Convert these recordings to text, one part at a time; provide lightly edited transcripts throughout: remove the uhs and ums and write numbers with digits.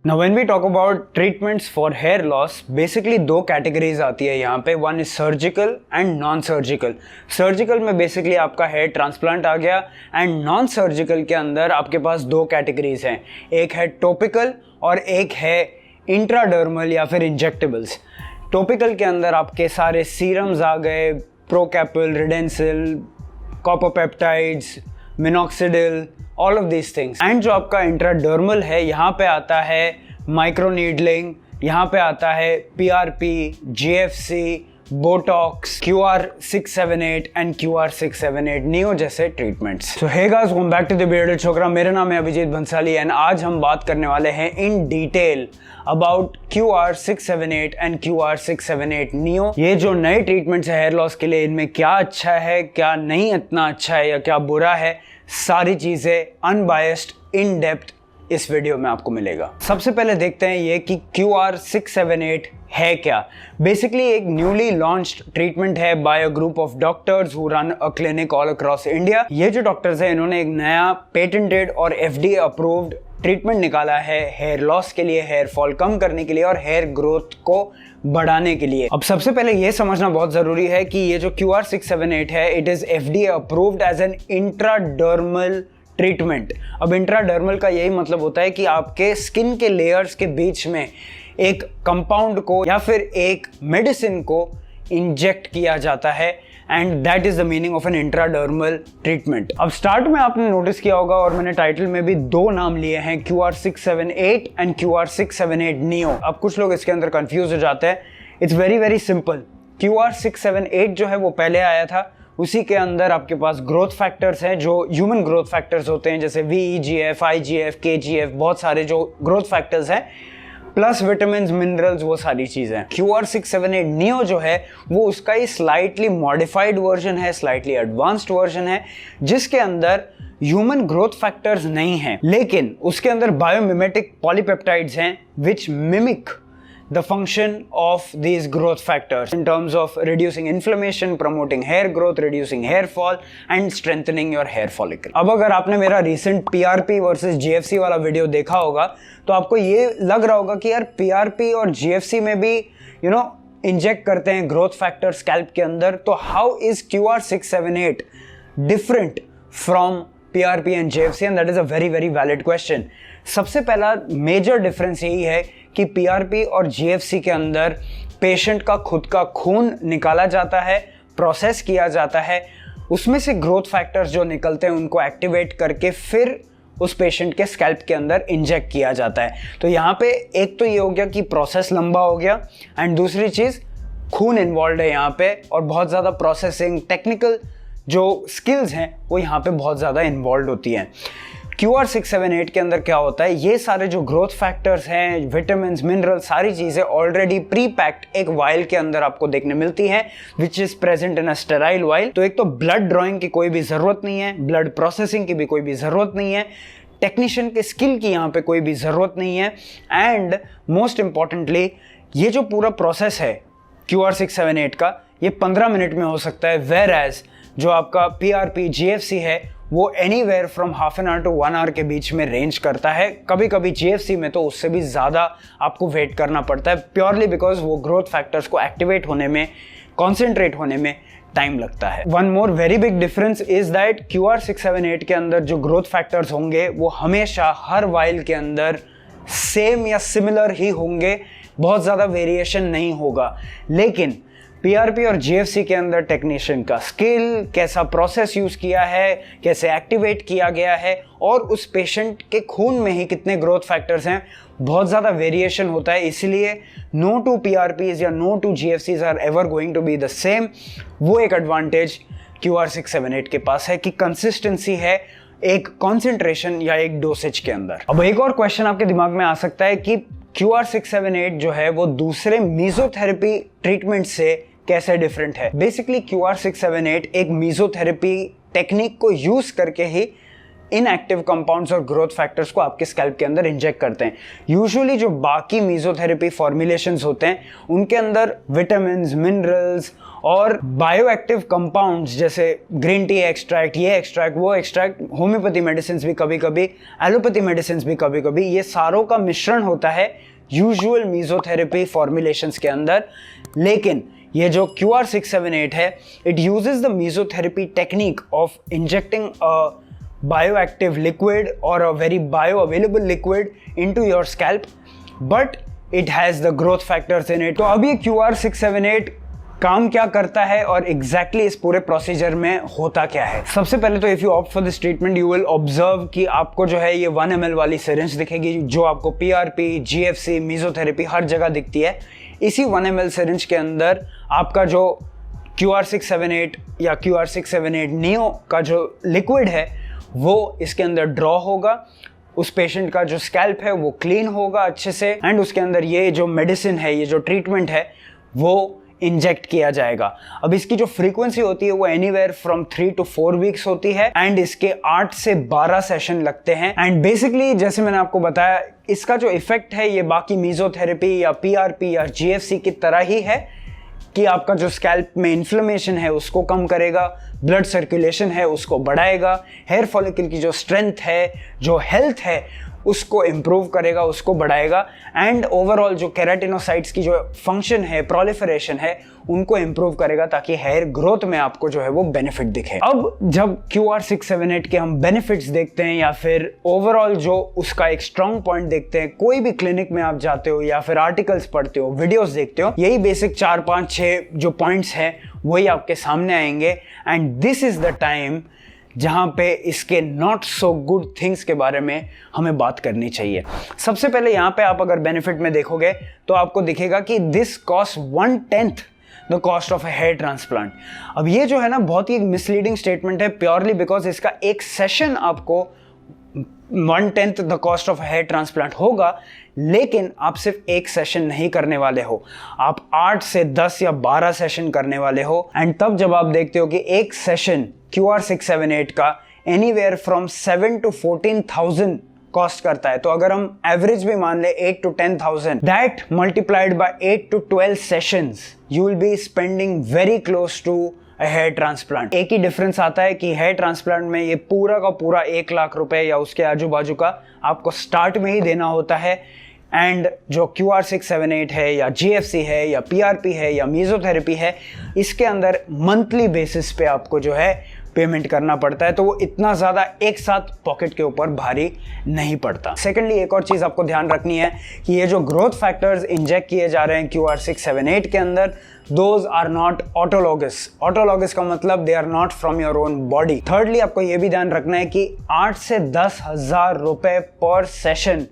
Now when we talk about treatments for hair loss, basically दो categories आती है यहाँ पे. One is surgical and non surgical. Surgical में बेसिकली आपका हेयर ट्रांसप्लांट आ गया, एंड नॉन सर्जिकल के अंदर आपके पास दो कैटेगरीज हैं. एक है टॉपिकल और एक है इंट्राडर्मल या फिर इंजेक्टेबल्स. टॉपिकल के अंदर आपके सारे सीरम्स आ गए, Procapil, Redensyl, copper peptides, minoxidil, all of these things. And जो आपका इंट्राडर्मल है, यहाँ पे आता है माइक्रोनीडलिंग, यहाँ पे आता है PRP, GFC, Botox, QR678 and QR678 neo जैसे treatments. So hey guys, welcome back to the bearded छोकरा. मेरा नाम है अभिजीत बंसाली एंड आज हम बात करने वाले हैं in detail about QR678 and QR678 neo. ये जो नए ट्रीटमेंट्स है हेयर लॉस के लिए, इनमें क्या अच्छा है, क्या नहीं इतना अच्छा है या क्या बुरा है, सारी चीज़ें अनबायस्ड इन डेप्थ इस वीडियो में आपको मिलेगा. सबसे पहले देखते हैं ये कि QR678 है क्या. बेसिकली एक न्यूली लॉन्च्ड ट्रीटमेंट है by a group of doctors who run a clinic all across India. ये जो डॉक्टर्स हैं, इन्होंने एक नया पेटेंटेड और FDA अप्रूव्ड ट्रीटमेंट निकाला है हेयर लॉस के लिए, हेयर फॉल कम करने के लिए और हेयर ग्रोथ को बढ़ाने के लिए. अब सबसे पहले ये समझना बहुत जरूरी है कि ये जो QR678 है, it is FDA approved as an intradermal treatment. अब इंट्राडर्मल का यही मतलब होता है कि आपके स्किन के लेयर्स के बीच में एक कंपाउंड को या फिर एक मेडिसिन को इंजेक्ट किया जाता है, and that is the meaning of an intradermal treatment. अब स्टार्ट में आपने नोटिस किया होगा और मैंने टाइटल में भी दो नाम लिए हैं, QR678 एंड QR678 नियो. अब कुछ लोग इसके अंदर कंफ्यूज हो जाते हैं. It's very very simple. QR678 जो है वो पहले आया था, उसी के अंदर आपके पास ग्रोथ फैक्टर्स हैं जो ह्यूमन ग्रोथ फैक्टर्स होते हैं, जैसे VEGF, IGF, KGF, बहुत सारे जो ग्रोथ फैक्टर्स हैं, प्लस विटामिन, मिनरल्स, वो सारी चीजें. QR678 नियो जो है वो उसका ही स्लाइटली मॉडिफाइड वर्जन है, स्लाइटली एडवांस्ड वर्जन है, जिसके अंदर ह्यूमन ग्रोथ फैक्टर्स नहीं हैं, लेकिन उसके अंदर बायोमिमेटिक पॉलीपेप्टाइड्स हैं विच mimic the function of these growth factors in terms of reducing inflammation, promoting hair growth, reducing hair fall and strengthening your hair follicle. अब अगर आपने मेरा recent PRP versus GFC वाला वीडियो देखा होगा तो आपको ये लग रहा होगा कि यार PRP और GFC में भी इंजेक्ट करते हैं ग्रोथ फैक्टर स्कैल्प के अंदर, तो how is QR678 different from PRP and GFC, and that is a very very valid question. सबसे पहला मेजर डिफरेंस यही है कि PRP और GFC के अंदर पेशेंट का खुद का खून निकाला जाता है, प्रोसेस किया जाता है, उसमें से ग्रोथ फैक्टर्स जो निकलते हैं उनको एक्टिवेट करके फिर उस पेशेंट के स्कैल्प के अंदर इंजेक्ट किया जाता है. तो यहाँ पे एक तो ये हो गया कि प्रोसेस लंबा हो गया, एंड दूसरी चीज़ खून इन्वॉल्व है यहाँ पे, और बहुत ज़्यादा प्रोसेसिंग टेक्निकल जो स्किल्स हैं वो यहाँ पे बहुत ज़्यादा इन्वॉल्व होती हैं. QR678 के अंदर क्या होता है, ये सारे जो ग्रोथ फैक्टर्स हैं, विटामिन, मिनरल, सारी चीज़ें ऑलरेडी प्री पैक्ड एक वाइल के अंदर आपको देखने मिलती हैं, which is present in a sterile while. तो एक तो ब्लड ड्रॉइंग की कोई भी ज़रूरत नहीं है, ब्लड प्रोसेसिंग की भी कोई भी ज़रूरत नहीं है, टेक्नीशियन के स्किल की यहाँ पे कोई भी ज़रूरत नहीं है, एंड मोस्ट इम्पॉर्टेंटली ये जो पूरा प्रोसेस है QR678 का, ये 15 मिनट में हो सकता है, वेयर एज जो आपका PRP GFC है वो anywhere from half an hour to 1 hour के बीच में रेंज करता है. कभी कभी GFC में तो उससे भी ज़्यादा आपको वेट करना पड़ता है, प्योरली बिकॉज वो ग्रोथ फैक्टर्स को एक्टिवेट होने में, कॉन्सेंट्रेट होने में टाइम लगता है. One more very big difference is that QR678 के अंदर जो ग्रोथ फैक्टर्स होंगे वो हमेशा हर वाइल के अंदर सेम या सिमिलर ही होंगे, बहुत ज़्यादा वेरिएशन नहीं होगा. लेकिन PRP और GFC के अंदर टेक्नीशियन का स्किल, कैसा प्रोसेस यूज़ किया है, कैसे एक्टिवेट किया गया है, और उस पेशेंट के खून में ही कितने ग्रोथ फैक्टर्स हैं, बहुत ज़्यादा वेरिएशन होता है. इसलिए नो टू PRPs या no two GFCs are ever going to be the same. वो एक एडवांटेज QR678 के पास है कि कंसिस्टेंसी है एक कॉन्सेंट्रेशन या एक डोसेज के अंदर. अब एक और क्वेश्चन आपके दिमाग में आ सकता है कि QR678 जो है वो दूसरे मीजोथेरेपी ट्रीटमेंट से कैसे डिफरेंट है. बेसिकली QR678 एक मीजोथेरेपी टेक्निक को यूज करके ही इनएक्टिव कंपाउंड्स और ग्रोथ फैक्टर्स को आपके स्कैल्प के अंदर इंजेक्ट करते हैं। यूजुअली जो बाकी मेसोथेरेपी फॉर्मुलेशंस होते हैं उनके अंदर विटामिन्स, मिनरल्स और बायोएक्टिव कंपाउंड्स जैसे ग्रीन टी एक्सट्रैक्ट, ये एक्सट्रैक्ट, वो एक्सट्रैक्ट, होम्योपैथी मेडिसिन भी कभी कभी, एलोपैथी मेडिसिन भी कभी कभी, ये सारों का मिश्रण होता है यूजुअल मेसोथेरेपी फॉर्मुलेशंस के अंदर। लेकिन ये जो QR678 है, it uses the mesotherapy technique of injecting a bioactive liquid और a very bioavailable liquid into your scalp, but it has the growth factors in it. तो अब ये QR678 काम क्या करता है और एग्जैक्टली इस पूरे प्रोसीजर में होता क्या है। सबसे पहले तो if you opt for this treatment you will observe कि आपको जो है ये 1 ml वाली सिरिंज दिखेगी जो आपको PRP, GFC, मेसोथेरेपी हर जगह दिखती है। इसी 1 ml सिरिंज के अंदर आपका जो QR678 या QR678 नियो का जो लिक्विड है वो इसके अंदर ड्रॉ होगा। उस पेशेंट का जो स्कैल्प है वो क्लीन होगा अच्छे से एंड उसके अंदर ये जो मेडिसिन है, ये जो ट्रीटमेंट है वो इंजेक्ट किया जाएगा। अब इसकी जो फ्रीक्वेंसी होती है वो एनीवेयर फ्रॉम 3 to 4 वीक्स होती है एंड इसके 8 से 12 सेशन लगते हैं। एंड बेसिकली जैसे मैंने आपको बताया, इसका जो इफेक्ट है ये बाकी मेसोथेरेपी या PRP या GFC की तरह ही है कि आपका जो स्कैल्प में इन्फ्लेमेशन है उसको कम करेगा, ब्लड सर्कुलेशन है उसको बढ़ाएगा, हेयर फॉलिकल की जो स्ट्रेंथ है, जो हेल्थ है उसको इम्प्रूव करेगा, उसको बढ़ाएगा एंड ओवरऑल जो केराटिनोसाइट्स की जो फंक्शन है, प्रोलिफरेशन है, उनको इम्प्रूव करेगा ताकि हेयर ग्रोथ में आपको जो है वो बेनिफिट दिखे। अब जब QR678 के हम बेनिफिट्स देखते हैं या फिर ओवरऑल जो उसका एक स्ट्रॉन्ग पॉइंट देखते हैं, कोई भी क्लिनिक में आप जाते हो या फिर आर्टिकल्स पढ़ते हो, वीडियोस देखते हो, यही बेसिक 4, 5, 6 जो पॉइंट्स हैं वही आपके सामने आएंगे and this is the time जहाँ पे इसके नॉट सो गुड थिंग्स के बारे में हमें बात करनी चाहिए। सबसे पहले यहाँ पे आप अगर बेनिफिट में देखोगे तो आपको दिखेगा कि this cost 1/10 the cost of a hair transplant. अब ये जो है ना बहुत ही एक मिसलीडिंग स्टेटमेंट है, प्योरली बिकॉज इसका एक सेशन आपको 1/10 the cost of hair transplant होगा, लेकिन आप सिर्फ एक सेशन नहीं करने वाले हो, आप 8 से 10 या 12 सेशन करने वाले हो। एंड तब जब आप देखते हो कि एक सेशन QR678 का एनीवेयर फ्रॉम 7 to 14,000 कॉस्ट करता है, तो अगर हम एवरेज भी मान ले 8 to 10,000, that multiplied by 8 to 12 sessions you will be spending very close to hair transplant. एक ही डिफरेंस आता है कि हेयर ट्रांसप्लांट में ये पूरा का पूरा 1 लाख रुपए या उसके आजू बाजू का आपको स्टार्ट में ही देना होता है एंड जो QR678 है या GFC है या PRP है या मेसोथेरेपी है, इसके अंदर मंथली बेसिस पे आपको जो है पेमेंट करना पड़ता है, तो वो इतना ज़्यादा एक साथ पॉकेट के ऊपर भारी नहीं पड़ता। सेकेंडली एक और चीज़ आपको ध्यान रखनी है कि ये जो ग्रोथ फैक्टर्स इंजेक्ट किए जा रहे हैं QR678 के अंदर, those are not autologous. Autologous का मतलब they are not from your own body. Thirdly आपको ये भी ध्यान रखना है कि 8 से 10,000 रुपए पर सेशन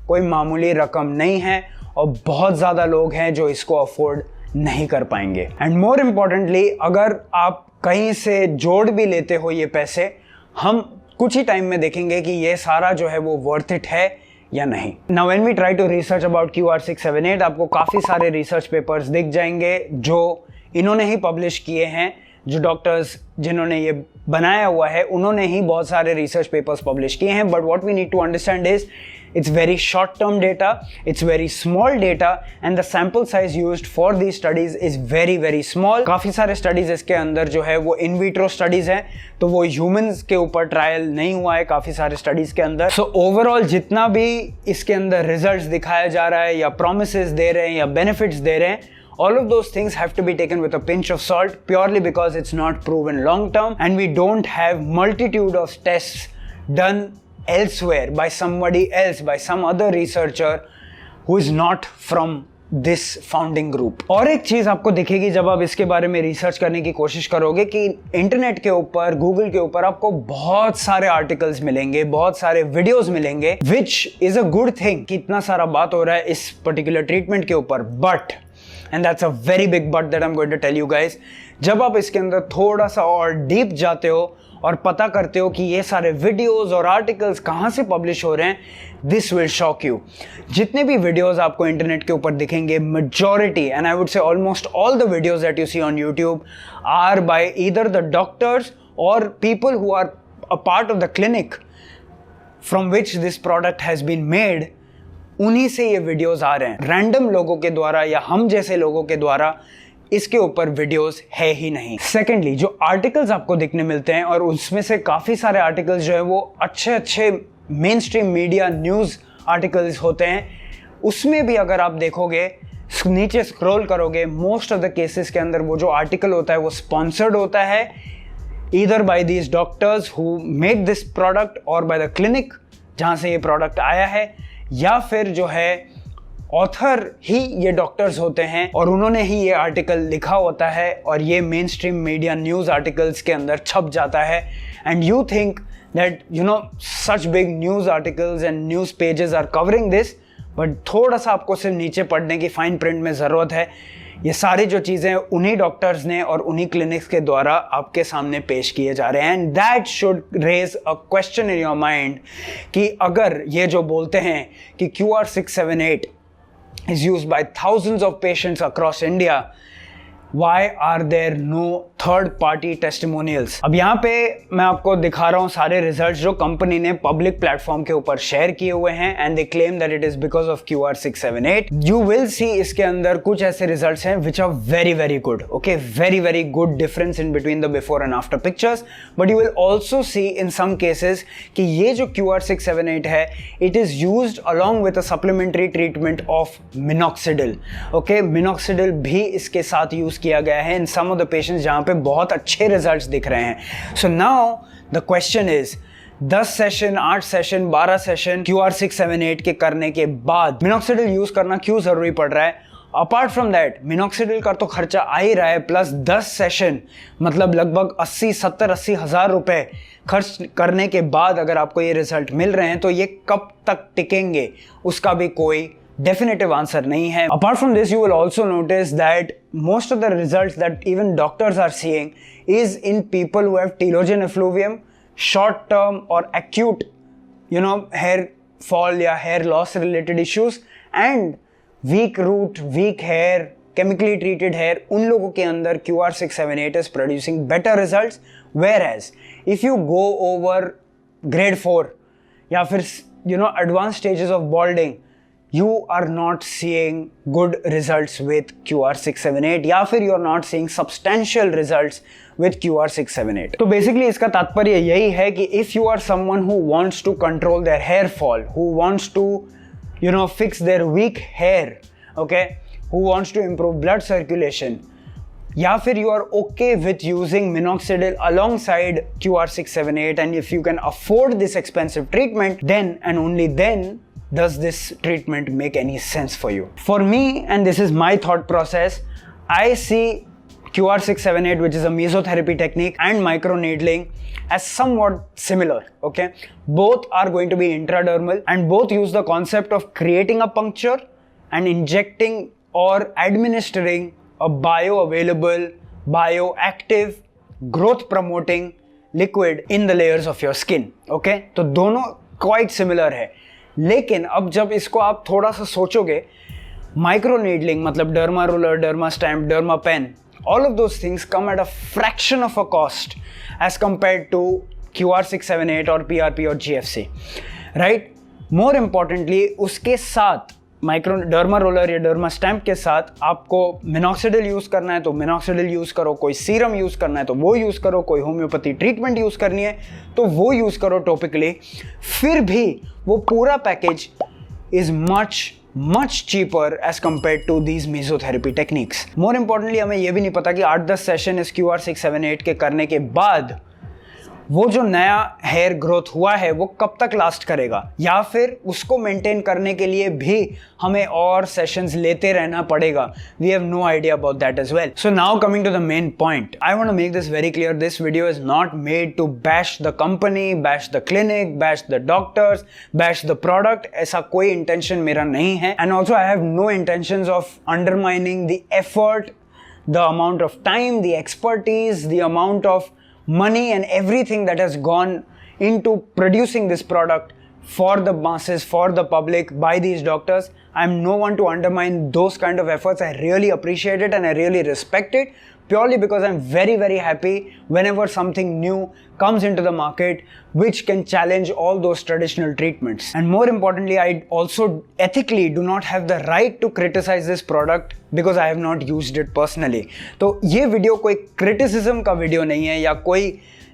कोई मामूली रकम नहीं है और बहुत ज़्यादा लोग हैं जो इसको अफोर्ड नहीं कर पाएंगे। एंड मोर इम्पॉर्टेंटली अगर आप कहीं से जोड़ भी लेते हो ये पैसे, हम कुछ ही टाइम में देखेंगे कि ये सारा जो है वो वर्थ इट है या नहीं। Now when we try to research about QR678 आपको काफ़ी सारे रिसर्च पेपर्स दिख जाएंगे जो इन्होंने ही पब्लिश किए हैं, जो डॉक्टर्स जिन्होंने ये बनाया हुआ है उन्होंने ही बहुत सारे रिसर्च पेपर्स पब्लिश किए हैं। But what we need to understand is it's very short term data, it's very small data and the sample size used for these studies is very small। काफ़ी सारे studies इसके अंदर जो है वो in vitro studies हैं, तो वो humans के ऊपर ट्रायल नहीं हुआ है काफ़ी सारे studies के अंदर। So overall जितना भी इसके अंदर results दिखाया जा रहा है या promises दे रहे हैं या benefits दे रहे हैं, all of those things have to be taken with a pinch of salt purely because it's not proven long term and we don't have multitude of tests done elsewhere by somebody else, by some other researcher who is not from this founding group। और एक चीज आपको दिखेगी जब आप इसके बारे में रिसर्च करने की कोशिश करोगे कि इंटरनेट के ऊपर, गूगल के ऊपर आपको बहुत सारे आर्टिकल्स मिलेंगे, बहुत सारे वीडियोस मिलेंगे, which is a good thing कि इतना सारा बात हो रहा है इस पर्टिकुलर ट्रीटमेंट के ऊपर। But and that's a very big but that I am going to tell you guys, जब आप इसके अंदर थोड़ा सा और डीप जाते हो और पता करते हो कि ये सारे वीडियोस और आर्टिकल्स कहाँ से पब्लिश हो रहे हैं, दिस विल शॉक यू। जितने भी वीडियोस आपको इंटरनेट के ऊपर दिखेंगे, majority and I would say almost all the videos that you see on YouTube are by either the doctors और people who are a part of the clinic from which this product has been made, उन्हीं से ये videos आ रहे हैं। Random लोगों के द्वारा या हम जैसे लोगों के द्वारा इसके ऊपर वीडियोस है ही नहीं। सेकेंडली, जो आर्टिकल्स आपको दिखने मिलते हैं और उसमें से काफ़ी सारे आर्टिकल्स जो है वो अच्छे main stream media news articles होते हैं, उसमें भी अगर आप देखोगे, नीचे स्क्रॉल करोगे, मोस्ट ऑफ द केसेस के अंदर वो जो आर्टिकल होता है वो स्पॉन्सर्ड होता है either by these doctors who make this product और बाय द क्लिनिक जहाँ से ये प्रोडक्ट आया है, या फिर जो है ऑथर ही ये डॉक्टर्स होते हैं और उन्होंने ही ये आर्टिकल लिखा होता है और ये mainstream media news articles के अंदर छप जाता है। And you think that such big news articles and news pages are covering this, but थोड़ा सा आपको सिर्फ नीचे पढ़ने की फाइन प्रिंट में ज़रूरत है। ये सारी जो चीज़ें उन्हीं डॉक्टर्स ने और उन्हीं क्लिनिक्स के द्वारा आपके सामने पेश किए जा रहे हैं। And that should raise a question in your mind कि अगर ये जो बोलते हैं कि QR678 is used by thousands of patients across India, why are there no third party testimonials? अब यहाँ पे मैं आपको दिखा रहा हूँ सारे रिजल्ट्स जो कंपनी ने पब्लिक प्लेटफॉर्म के ऊपर शेयर किए हुए हैं and they claim that it is because of QR678। You will see इसके अंदर कुछ ऐसे रिजल्ट्स हैं which are very good, okay, very good difference in between the before and after pictures, but you will also see in some cases कि ये जो QR678 है it is used along with a supplementary treatment of minoxidil. Okay, minoxidil भी इसके साथ use किया गया है इन सम ऑफ द पेशेंट्स जहां पे बहुत अच्छे रिजल्ट्स दिख रहे हैं। So now the question is 10 session, 8 session, 12 session QR678 के करने के बाद मिनॉक्सिडिल यूज करना क्यों जरूरी पड़ रहा है? अपार्ट फ्रॉम दैट मिनॉक्सिडिल का तो खर्चा आ ही रहा है, प्लस 10 सेशन मतलब लगभग 80 हज़ार रुपए खर्च करने के बाद अगर आपको ये रिजल्ट मिल रहे हैं तो ये कब तक टिकेंगे उसका भी कोई definitive answer नहीं है। Apart from this, you will also notice that most of the results that even doctors are seeing is in people who have telogen effluvium, short term or acute, hair fall या hair loss related issues, and weak root, weak hair, chemically treated hair, उन लोगों के अंदर QR678 is producing better results, whereas if you go over grade 4 या फिर advanced stages of balding, you are not seeing good results with QR678 या फिर you are not seeing substantial results with QR678। तो basically इसका तात्पर्य यही है कि if you are someone who wants to control their hair fall, who wants to fix their weak hair, okay, who wants to improve blood circulation, या फिर you are okay with using minoxidil alongside QR678 and if you can afford this expensive treatment, then and only then does this treatment make any sense for you. For me, and this is my thought process, I see QR678, which is a mesotherapy technique, and microneedling as somewhat similar, okay? Both are going to be intradermal and both use the concept of creating a puncture and injecting or administering a bioavailable, bioactive, growth promoting liquid in the layers of your skin, okay? तो दोनों quite similar है, लेकिन अब जब इसको आप थोड़ा सा सोचोगे, माइक्रो नीडलिंग मतलब derma roller, derma stamp, derma pen, all of those things come at a fraction of a cost as compared to QR678 और PRP और GFC, राइट? मोर इम्पॉर्टेंटली उसके साथ माइक्रो डर्मा रोलर या derma stamp के साथ आपको minoxidil use करना है तो मिनॉक्सिडिल यूज़ करो, कोई सीरम यूज़ करना है तो वो यूज़ करो, कोई होम्योपैथी ट्रीटमेंट यूज़ करनी है तो वो यूज़ करो टॉपिकली, फिर भी वो पूरा package is much cheaper as compare to these mesotherapy techniques. More importantly हमें यह भी नहीं पता कि 8-10 सेशन इस QR678 के करने के बाद वो जो नया हेयर ग्रोथ हुआ है वो कब तक लास्ट करेगा, या फिर उसको मेंटेन करने के लिए भी हमें और सेशंस लेते रहना पड़ेगा। We have no idea about that as well. So now coming to the main point, I want to make this very clear, this video is not made to bash the company, bash the clinic, bash the doctors, bash the product, ऐसा कोई intention मेरा नहीं है। And also I have no intentions of undermining the effort, the amount of time, the expertise, the amount of money and everything that has gone into producing this product for the masses, for the public, by these doctors. I'm no one to undermine those kind of efforts. I really appreciate it and I really respect it. purely because I'm very happy whenever something new comes into the market which can challenge all those traditional treatments. And more importantly, I also ethically do not have the right to criticize this product because I have not used it personally. तो ये video कोई criticism का video नहीं है या कोई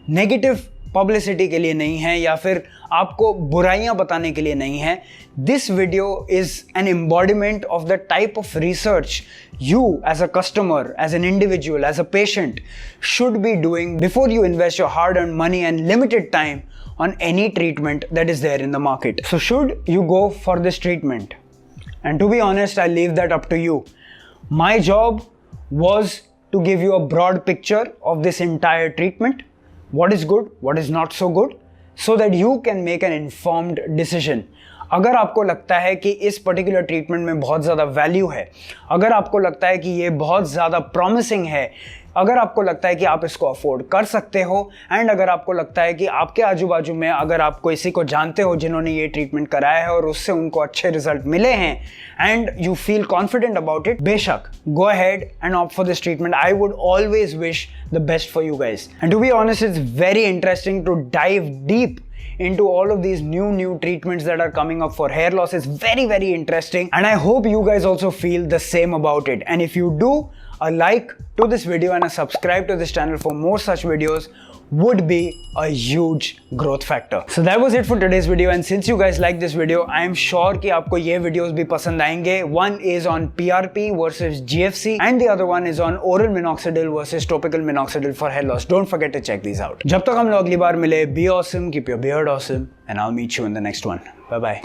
negative publicity के लिए नहीं है या फिर आपको बुराइयां बताने के लिए नहीं है. This video is an embodiment of the type of research you as a customer, as an individual, as a patient should be doing before you invest your hard-earned money and limited time on any treatment that is there in the market. So should you go for this treatment? And to be honest, I leave that up to you. My job was to give you a broad picture of this entire treatment, what is good, what is not so good, so that you can make an informed decision. अगर आपको लगता है कि इस particular treatment में बहुत ज़्यादा value है, अगर आपको लगता है कि ये बहुत ज़्यादा प्रॉमिसिंग है, अगर आपको लगता है कि आप इसको अफोर्ड कर सकते हो, एंड अगर आपको लगता है कि आपके आजू बाजू में अगर आप किसी को जानते हो जिन्होंने ये ट्रीटमेंट कराया है और उससे उनको अच्छे रिजल्ट मिले हैं and you feel confident about it, बेशक go ahead and opt for this treatment. I would always wish the best for you guys. And to be honest, it's very interesting to dive deep into all of these new treatments that are coming up for hair loss. Is very interesting, and I hope you guys also feel the same about it. And if you do, a like to this video and a subscribe to this channel for more such videos would be a huge growth factor. So that was it for today's video, and since you guys like this video, I am sure कि आपको ये videos भी पसंद आएंगे. One is on PRP versus GFC and the other one is on oral minoxidil versus topical minoxidil for hair loss. Don't forget to check these out. जब तक हम लोग अगली बार मिले, be awesome, keep your beard awesome, and I'll meet you in the next one. Bye bye.